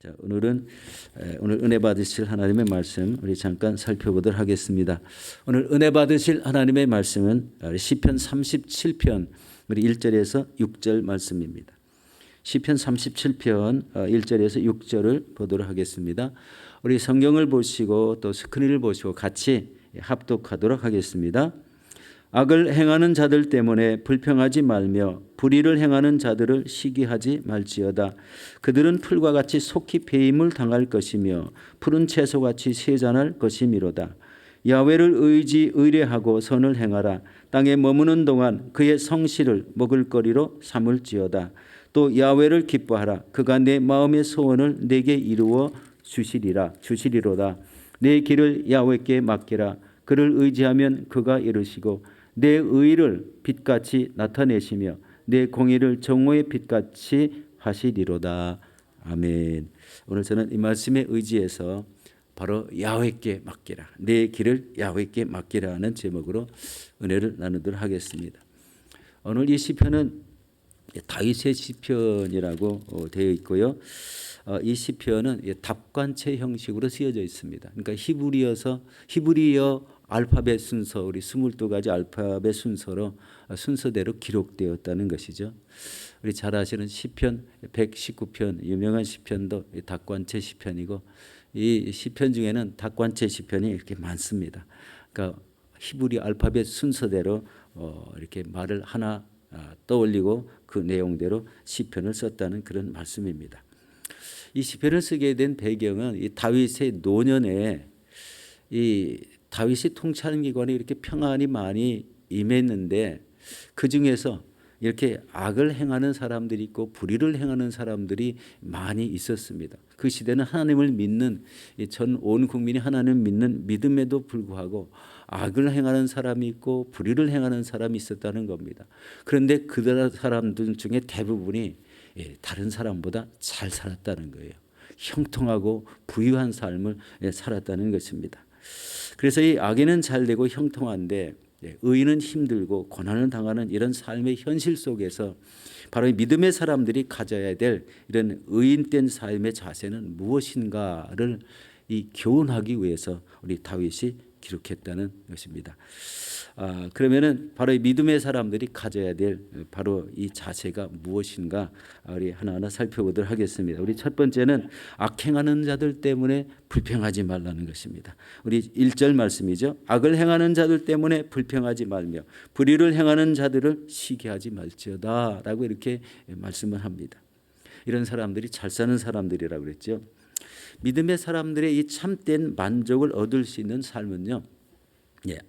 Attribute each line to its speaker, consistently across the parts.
Speaker 1: 자, 오늘 은혜 받으실 하나님의 말씀 우리 잠깐 살펴보도록 하겠습니다. 오늘 은혜 받으실 하나님의 말씀은 시편 37편 우리 1절에서 6절 말씀입니다. 시편 37편 1절에서 6절을 보도록 하겠습니다. 우리 성경을 보시고 또 스크린을 보시고 같이 합독하도록 하겠습니다. 악을 행하는 자들 때문에 불평하지 말며 불의를 행하는 자들을 시기하지 말지어다. 그들은 풀과 같이 속히 배임을 당할 것이며 푸른 채소같이 세잔할 것이미로다. 야훼를 의뢰하고 선을 행하라. 땅에 머무는 동안 그의 성실을 먹을거리로 삼을지어다. 또 야훼를 기뻐하라. 그가 내 마음의 소원을 내게 이루어 주시리로다. 내 길을 야훼께 맡기라. 그를 의지하면 그가 이루시고 내 의를 빛같이 나타내시며 내 공의를 정오의 빛같이 하시리로다. 아멘. 오늘 저는 이 말씀에 의지해서 바로 야훼께 맡기라, 내 길을 야훼께 맡기라는 제목으로 은혜를 나누도록 하겠습니다. 오늘 이 시편은 다윗의 시편이라고 되어 있고요. 이 시편은 답관체 형식으로 쓰여져 있습니다. 그러니까 히브리어 알파벳 순서, 우리 22가지 알파벳 순서대로 기록되었다는 것이죠. 우리 잘 아시는 시편 119편, 유명한 시편도 답관체 시편이고, 이 시편 중에는 답관체 시편이 이렇게 많습니다. 그러니까 히브리 알파벳 순서대로 이렇게 말을 하나 떠올리고 그 내용대로 시편을 썼다는 그런 말씀입니다. 이 시편을 쓰게 된 배경은 이 다윗의 노년에 이 다윗이 통치하는 기관에 이렇게 평안이 많이 임했는데 그 중에서 이렇게 악을 행하는 사람들이 있고 불의를 행하는 사람들이 많이 있었습니다. 그 시대는 하나님을 믿는 전 온 국민이 하나님을 믿는 믿음에도 불구하고 악을 행하는 사람이 있고 불의를 행하는 사람이 있었다는 겁니다. 그런데 그 사람들 중에 대부분이 다른 사람보다 잘 살았다는 거예요. 형통하고 부유한 삶을 살았다는 것입니다. 그래서 이 악인은 잘 되고 형통한데 의인은 힘들고 고난을 당하는 이런 삶의 현실 속에서 바로 믿음의 사람들이 가져야 될 이런 의인된 삶의 자세는 무엇인가를 이 교훈하기 위해서 우리 다윗이 기록했다는 것입니다. 그러면은 바로 이 믿음의 사람들이 가져야 될 바로 이 자세가 무엇인가 우리 하나하나 살펴보도록 하겠습니다. 우리 첫 번째는 악행하는 자들 때문에 불평하지 말라는 것입니다. 우리 1절 말씀이죠. 악을 행하는 자들 때문에 불평하지 말며 불의를 행하는 자들을 시기하지 말지어다 라고 이렇게 말씀을 합니다. 이런 사람들이 잘 사는 사람들이라고 그랬죠. 믿음의 사람들의 이 참된 만족을 얻을 수 있는 삶은요,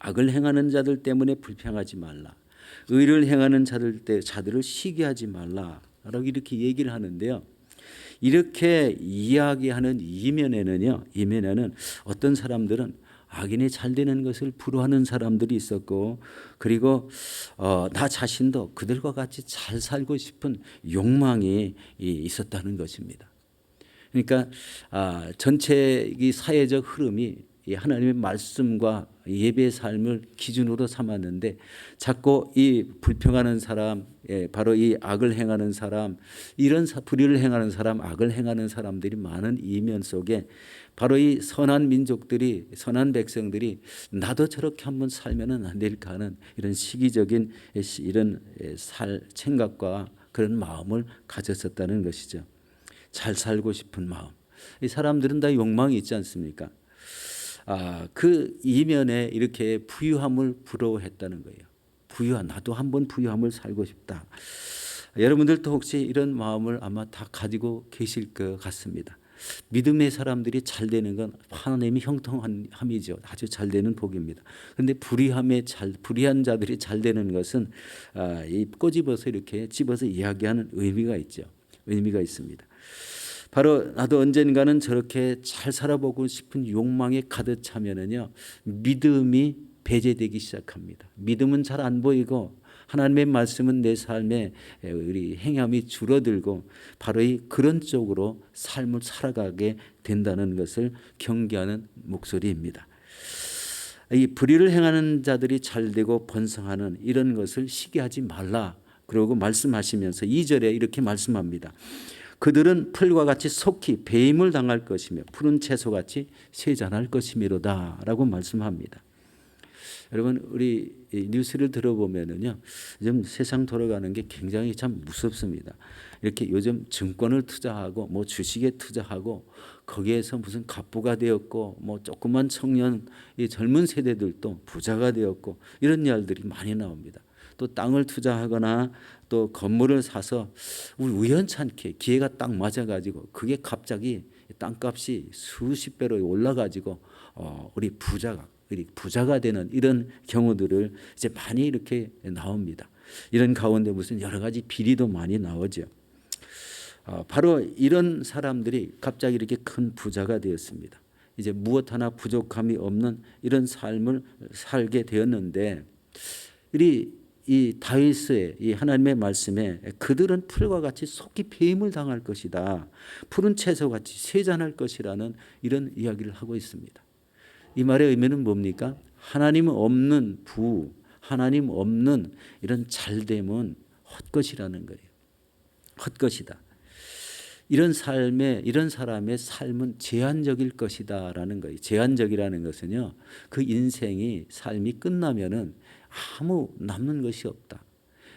Speaker 1: 악을 행하는 자들 때문에 불평하지 말라, 의를 행하는 자들을 시기하지 말라라고 이렇게 얘기를 하는데요. 이렇게 이야기하는 이면에는 어떤 사람들은 악인이 잘 되는 것을 부러워하는 사람들이 있었고, 그리고 나 자신도 그들과 같이 잘 살고 싶은 욕망이 있었다는 것입니다. 그러니까 전체 이 사회적 흐름이 이 하나님의 말씀과 예배의 삶을 기준으로 삼았는데 자꾸 이 불평하는 사람, 바로 이 악을 행하는 사람, 이런 불의를 행하는 사람, 악을 행하는 사람들이 많은 이면 속에 바로 이 선한 민족들이, 선한 백성들이 나도 저렇게 한번 살면은 안 될까 하는 이런 시기적인 이런 생각과 그런 마음을 가졌었다는 것이죠. 잘 살고 싶은 마음. 이 사람들은 다 욕망이 있지 않습니까? 그 이면에 이렇게 부유함을 부러워했다는 거예요. 나도 한번 부유함을 살고 싶다. 여러분들도 혹시 이런 마음을 아마 다 가지고 계실 것 같습니다. 믿음의 사람들이 잘 되는 건 하나님이 형통함이죠. 아주 잘 되는 복입니다. 그런데 불의한 자들이 잘 되는 것은 꼬집어서 이렇게 집어서 이야기하는 의미가 있습니다. 바로 나도 언젠가는 저렇게 잘 살아보고 싶은 욕망에 가득 차면은요, 믿음이 배제되기 시작합니다. 믿음은 잘 안 보이고 하나님의 말씀은 내 삶에 우리 행함이 줄어들고 바로 그런 쪽으로 삶을 살아가게 된다는 것을 경계하는 목소리입니다. 이 불의를 행하는 자들이 잘 되고 번성하는 이런 것을 시기하지 말라. 그러고 말씀하시면서 2절에 이렇게 말씀합니다. 그들은 풀과 같이 속히 배임을 당할 것이며 푸른 채소같이 세잔할 것이미로다라고 말씀합니다. 여러분 우리 뉴스를 들어보면은요, 요즘 세상 돌아가는 게 굉장히 참 무섭습니다. 이렇게 요즘 증권을 투자하고 뭐 주식에 투자하고 거기에서 무슨 갑부가 되었고 뭐 조그만 청년 이 젊은 세대들도 부자가 되었고 이런 이야기들이 많이 나옵니다. 또 땅을 투자하거나 또 건물을 사서 우연찮게 기회가 딱 맞아가지고 그게 갑자기 땅값이 수십 배로 올라가지고 우리 부자가 되는 이런 경우들을 이제 많이 이렇게 나옵니다. 이런 가운데 무슨 여러 가지 비리도 많이 나오죠. 바로 이런 사람들이 갑자기 이렇게 큰 부자가 되었습니다. 이제 무엇 하나 부족함이 없는 이런 삶을 살게 되었는데 이 다윗의 이 하나님의 말씀에 그들은 풀과 같이 속히 배임을 당할 것이다. 푸른 채소같이 세잔할 것이라는 이런 이야기를 하고 있습니다. 이 말의 의미는 뭡니까? 하나님 없는 하나님 없는 이런 잘됨은 헛것이라는 거예요. 헛것이다. 이런 사람의 삶은 제한적일 것이다라는 거예요. 제한적이라는 것은요, 그 인생이 삶이 끝나면은 아무 남는 것이 없다.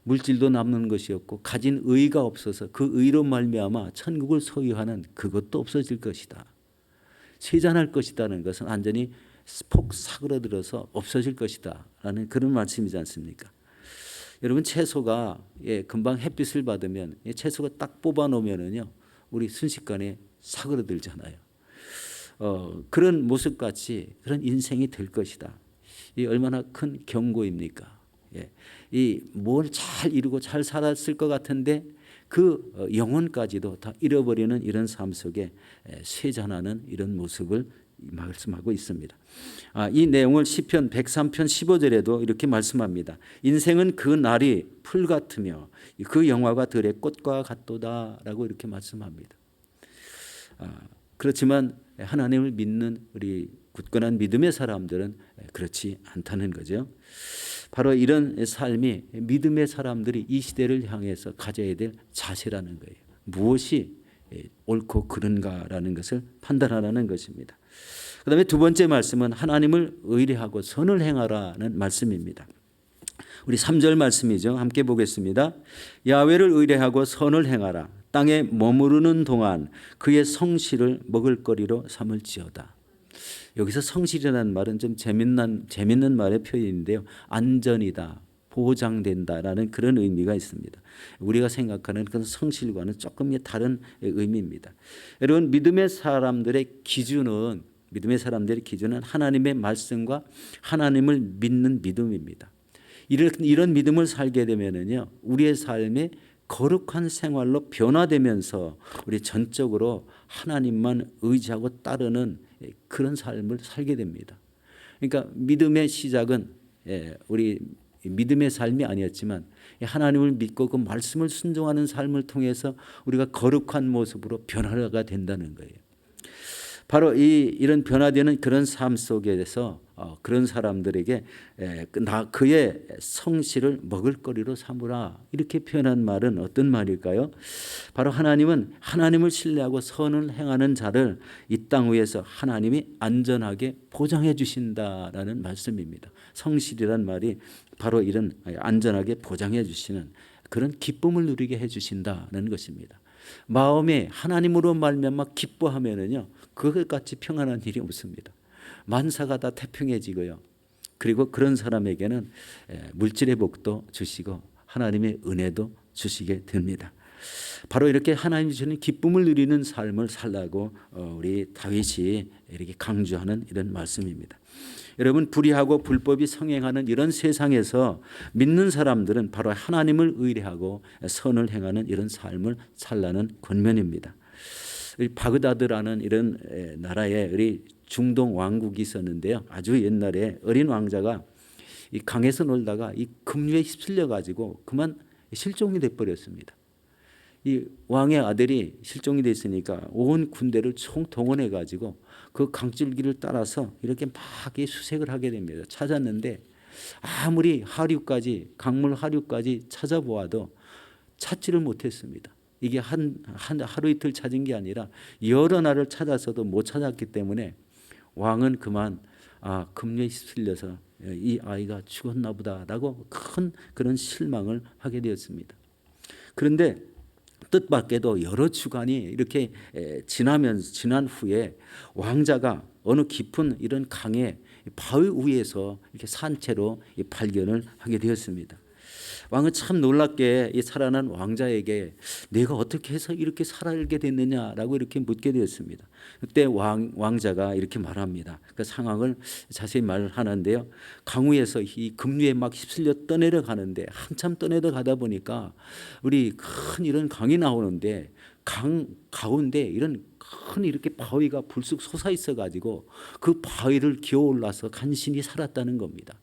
Speaker 1: 물질도 남는 것이 없고 가진 의가 없어서 그 의로 말미암아 천국을 소유하는 그것도 없어질 것이다. 세잔할 것이라는 것은 완전히 폭 사그러들어서 없어질 것이다라는 그런 말씀이지 않습니까? 여러분 채소가 금방 햇빛을 받으면 채소가 딱 뽑아 놓으면은요, 우리 순식간에 사그러들잖아요. 그런 모습같이 그런 인생이 될 것이다. 이 얼마나 큰 경고입니까? 이 뭘 잘 이루고 잘 살았을 것 같은데 그 영혼까지도 다 잃어버리는 이런 삶 속에 쇠잔하는 이런 모습을 말씀하고 있습니다. 이 내용을 시편 103편 15절에도 이렇게 말씀합니다. 인생은 그 날이 풀 같으며 그 영화가 들의 꽃과 같도다라고 이렇게 말씀합니다. 그렇지만 하나님을 믿는 우리 굳건한 믿음의 사람들은 그렇지 않다는 거죠. 바로 이런 삶이 믿음의 사람들이 이 시대를 향해서 가져야 될 자세라는 거예요. 무엇이 옳고 그른가라는 것을 판단하라는 것입니다. 그 다음에 두 번째 말씀은 하나님을 의뢰하고 선을 행하라는 말씀입니다. 우리 3절 말씀이죠. 함께 보겠습니다. 야훼를 의뢰하고 선을 행하라. 땅에 머무르는 동안 그의 성실을 먹을거리로 삼을지어다. 여기서 성실이라는 말은 좀 재밌는 말의 표현인데요. 안전이다, 보장된다라는 그런 의미가 있습니다. 우리가 생각하는 그런 성실과는 조금 다른 의미입니다. 여러분 믿음의 사람들의 기준은 하나님의 말씀과 하나님을 믿는 믿음입니다. 이런 믿음을 살게 되면은요, 우리의 삶이 거룩한 생활로 변화되면서 우리 전적으로 하나님만 의지하고 따르는 그런 삶을 살게 됩니다. 그러니까 믿음의 시작은 우리 믿음의 삶이 아니었지만 하나님을 믿고 그 말씀을 순종하는 삶을 통해서 우리가 거룩한 모습으로 변화가 된다는 거예요. 바로 이런 변화되는 그런 삶 속에서 그런 사람들에게 그의 성실을 먹을거리로 삼으라 이렇게 표현한 말은 어떤 말일까요? 바로 하나님은 하나님을 신뢰하고 선을 행하는 자를 이 땅 위에서 하나님이 안전하게 보장해 주신다라는 말씀입니다. 성실이란 말이 바로 이런 안전하게 보장해 주시는 그런 기쁨을 누리게 해 주신다는 것입니다. 마음에 하나님으로 말미암아 기뻐하면은요, 그것같이 평안한 일이 없습니다. 만사가 다 태평해지고요. 그리고 그런 사람에게는 물질의 복도 주시고 하나님의 은혜도 주시게 됩니다. 바로 이렇게 하나님이 주는 기쁨을 누리는 삶을 살라고 우리 다윗이 이렇게 강조하는 이런 말씀입니다. 여러분 불의하고 불법이 성행하는 이런 세상에서 믿는 사람들은 바로 하나님을 의뢰하고 선을 행하는 이런 삶을 살라는 권면입니다. 바그다드라는 이런 나라에 우리 중동 왕국이 있었는데요. 아주 옛날에 어린 왕자가 이 강에서 놀다가 이 급류에 휩쓸려 가지고 그만 실종이 돼 버렸습니다. 이 왕의 아들이 실종이 됐으니까 온 군대를 총동원해 가지고 그 강줄기를 따라서 이렇게 막 수색을 하게 됩니다. 찾았는데 아무리 강물 하류까지 찾아보아도 찾지를 못했습니다. 이게 하루 이틀 찾은 게 아니라 여러 날을 찾아서도 못 찾았기 때문에 왕은 그만 급류에 휩쓸려서 이 아이가 죽었나 보다라고 큰 그런 실망을 하게 되었습니다. 그런데 뜻밖에도 여러 주간이 이렇게 지난 후에 왕자가 어느 깊은 이런 강의 바위 위에서 이렇게 산채로 발견을 하게 되었습니다. 왕은 참 놀랍게 이 살아난 왕자에게 내가 어떻게 해서 이렇게 살아게 됐느냐라고 이렇게 묻게 되었습니다. 그때 왕자가 이렇게 말합니다. 그 상황을 자세히 말하는데요. 강위에서 이 급류에 막 휩쓸려 떠내려 가는데 한참 떠내려 가다 보니까 우리 큰 이런 강이 나오는데 강 가운데 이런 큰 이렇게 바위가 불쑥 솟아 있어 가지고 그 바위를 기어 올라서 간신히 살았다는 겁니다.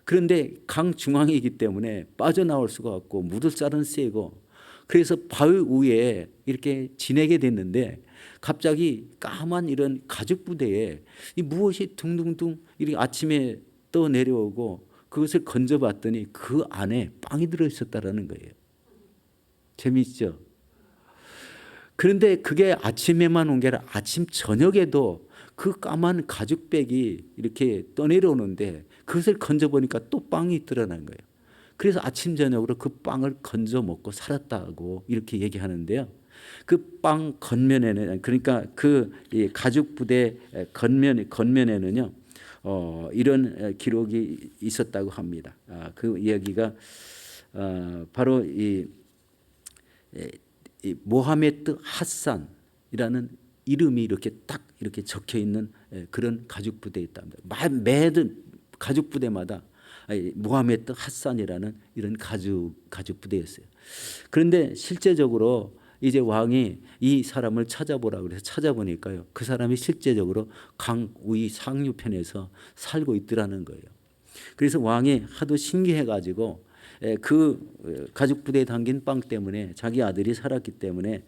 Speaker 1: 그런데 강 중앙이기 때문에 빠져나올 수가 없고 묻을 자는 세고 그래서 바위 위에 이렇게 지내게 됐는데 갑자기 까만 이런 가죽 부대에 이 무엇이 둥둥둥 이렇게 아침에 떠 내려오고 그것을 건져봤더니 그 안에 빵이 들어 있었다라는 거예요. 재미있죠? 그런데 그게 아침에만 온 게 아니라 아침 저녁에도 그 까만 가죽백이 이렇게 떠내려오는데 그것을 건져보니까 또 빵이 드러난 거예요. 그래서 아침 저녁으로 그 빵을 건져 먹고 살았다고 이렇게 얘기하는데요. 그 빵 겉면에는 그러니까 그 가죽 부대 겉면에는요 이런 기록이 있었다고 합니다. 그 이야기가 바로 이 모하메드 하산이라는 이름이 이렇게 딱 이렇게 적혀 있는 그런 가죽 부대에 있답니다. 매든 가죽 부대마다 모하메드 하산이라는 이런 가죽 부대였어요. 그런데 실제적으로 이제 왕이 이 사람을 찾아보라 그래서 찾아보니까요. 그 사람이 실제적으로 강 위 상류편에서 살고 있더라는 거예요. 그래서 왕이 하도 신기해 가지고 그 가죽 부대에 담긴 빵 때문에 자기 아들이 살았기 때문에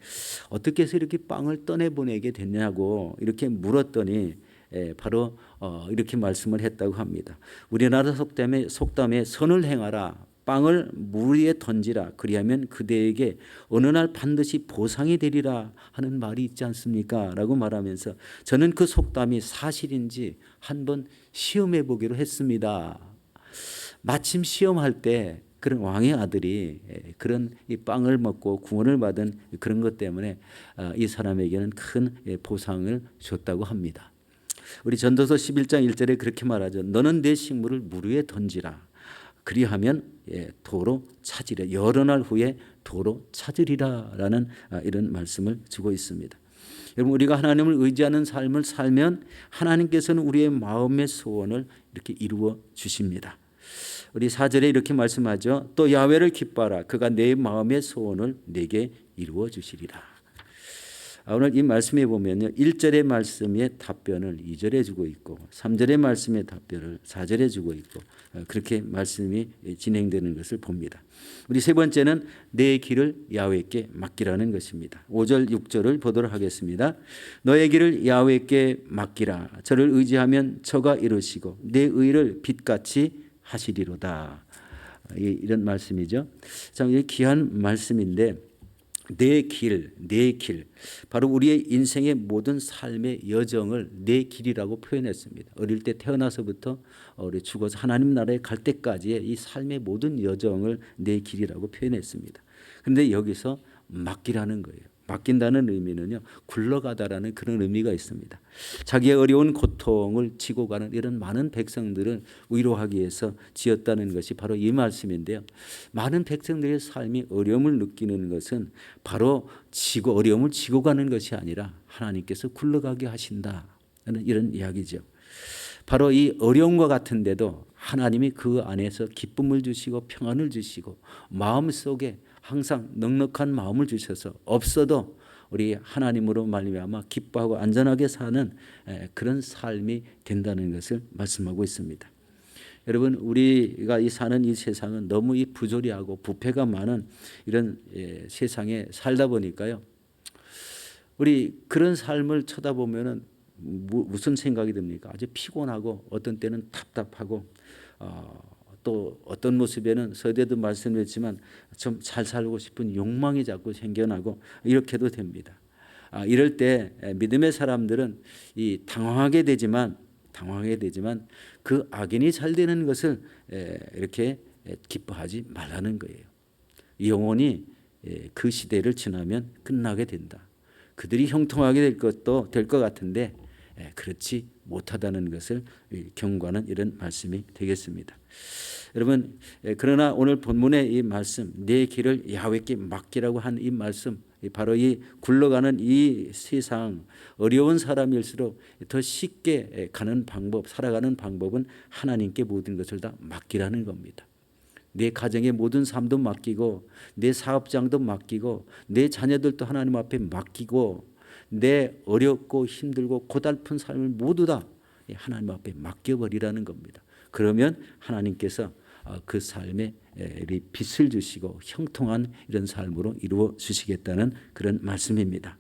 Speaker 1: 어떻게 해서 이렇게 빵을 떠내보내게 됐냐고 이렇게 물었더니 바로 이렇게 말씀을 했다고 합니다. 우리나라 속담에 선을 행하라 빵을 물 위에 던지라 그리하면 그대에게 어느 날 반드시 보상이 되리라 하는 말이 있지 않습니까? 라고 말하면서 저는 그 속담이 사실인지 한번 시험해 보기로 했습니다. 마침 시험할 때 그런 왕의 아들이 그런 이 빵을 먹고 구원을 받은 그런 것 때문에 이 사람에게는 큰 보상을 줬다고 합니다. 우리 전도서 11장 1절에 그렇게 말하죠. 너는 내 식물을 물 위에 던지라. 그리하면 도로 찾으리라. 여러 날 후에 도로 찾으리라라는 이런 말씀을 주고 있습니다. 여러분 우리가 하나님을 의지하는 삶을 살면 하나님께서는 우리의 마음의 소원을 이렇게 이루어 주십니다. 우리 4절에 이렇게 말씀하죠. 또 야훼를 기뻐하라. 그가 내 마음의 소원을 내게 이루어 주시리라. 오늘 이 말씀에 보면요. 1절의 말씀의 답변을 2절에 주고 있고 3절의 말씀의 답변을 4절에 주고 있고 그렇게 말씀이 진행되는 것을 봅니다. 우리 세 번째는 내 길을 야훼께 맡기라는 것입니다. 5절 6절을 보도록 하겠습니다. 너의 길을 야훼께 맡기라. 저를 의지하면 저가 이루시고 내 의를 빛같이 하시리로다. 이런 말씀이죠. 참 귀한 말씀인데 내 길, 바로 우리의 인생의 모든 삶의 여정을 내 길이라고 표현했습니다. 어릴 때 태어나서부터 우리 죽어서 하나님 나라에 갈 때까지의 이 삶의 모든 여정을 내 길이라고 표현했습니다. 그런데 여기서 맡기라는 거예요. 맡긴다는 의미는요, 굴러가다라는 그런 의미가 있습니다. 자기의 어려운 고통을 지고 가는 이런 많은 백성들을 위로하기 위해서 지었다는 것이 바로 이 말씀인데요. 많은 백성들의 삶이 어려움을 느끼는 것은 바로 어려움을 지고 가는 것이 아니라 하나님께서 굴러가게 하신다는 이런 이야기죠. 바로 이 어려움과 같은데도 하나님이 그 안에서 기쁨을 주시고 평안을 주시고 마음속에 항상 넉넉한 마음을 주셔서 없어도 우리 하나님으로 말미암아 기뻐하고 안전하게 사는 그런 삶이 된다는 것을 말씀하고 있습니다. 여러분 우리가 사는 이 세상은 너무 이 부조리하고 부패가 많은 이런 세상에 살다 보니까요. 우리 그런 삶을 쳐다보면은 무슨 생각이 듭니까? 아주 피곤하고 어떤 때는 답답하고 또 어떤 모습에는 서대도 말씀드렸지만 좀 잘 살고 싶은 욕망이 자꾸 생겨나고 이렇게도 됩니다. 이럴 때 믿음의 사람들은 이 당황하게 되지만 그 악인이 잘 되는 것을 이렇게 기뻐하지 말라는 거예요. 영혼이 그 시대를 지나면 끝나게 된다. 그들이 형통하게 될 것도 될 것 같은데 그렇지 못하다는 것을 경고하는 이런 말씀이 되겠습니다. 여러분, 그러나 오늘 본문의 이 말씀, 내 길을 야훼께 맡기라고 한 이 말씀, 바로 이 굴러가는 이 세상 어려운 사람일수록 더 쉽게 가는 방법, 살아가는 방법은 하나님께 모든 것을 다 맡기라는 겁니다. 내 가정의 모든 삶도 맡기고 내 사업장도 맡기고 내 자녀들도 하나님 앞에 맡기고 내 어렵고 힘들고 고달픈 삶을 모두 다 하나님 앞에 맡겨버리라는 겁니다. 그러면 하나님께서 그 삶에 빛을 주시고 형통한 이런 삶으로 이루어 주시겠다는 그런 말씀입니다.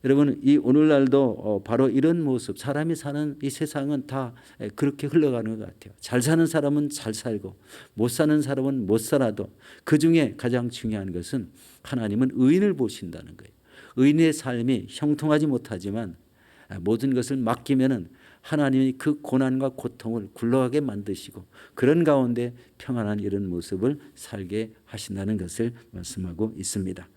Speaker 1: 여러분, 이 오늘날도 바로 이런 모습, 사람이 사는 이 세상은 다 그렇게 흘러가는 것 같아요. 잘 사는 사람은 잘 살고 못 사는 사람은 못 살아도 그중에 가장 중요한 것은 하나님은 의인을 보신다는 거예요. 의인의 삶이 형통하지 못하지만 모든 것을 맡기면은 하나님이 그 고난과 고통을 굴러가게 만드시고 그런 가운데 평안한 이런 모습을 살게 하신다는 것을 말씀하고 있습니다.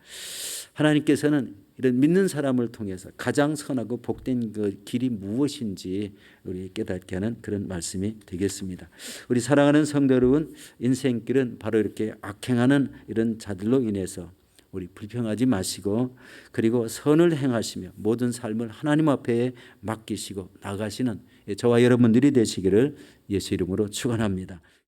Speaker 1: 하나님께서는 이런 믿는 사람을 통해서 가장 선하고 복된 그 길이 무엇인지 우리 깨닫게 하는 그런 말씀이 되겠습니다. 우리 사랑하는 성도 여러분, 인생길은 바로 이렇게 악행하는 이런 자들로 인해서 우리 불평하지 마시고 그리고 선을 행하시며 모든 삶을 하나님 앞에 맡기시고 나가시는 저와 여러분들이 되시기를 예수 이름으로 축원합니다.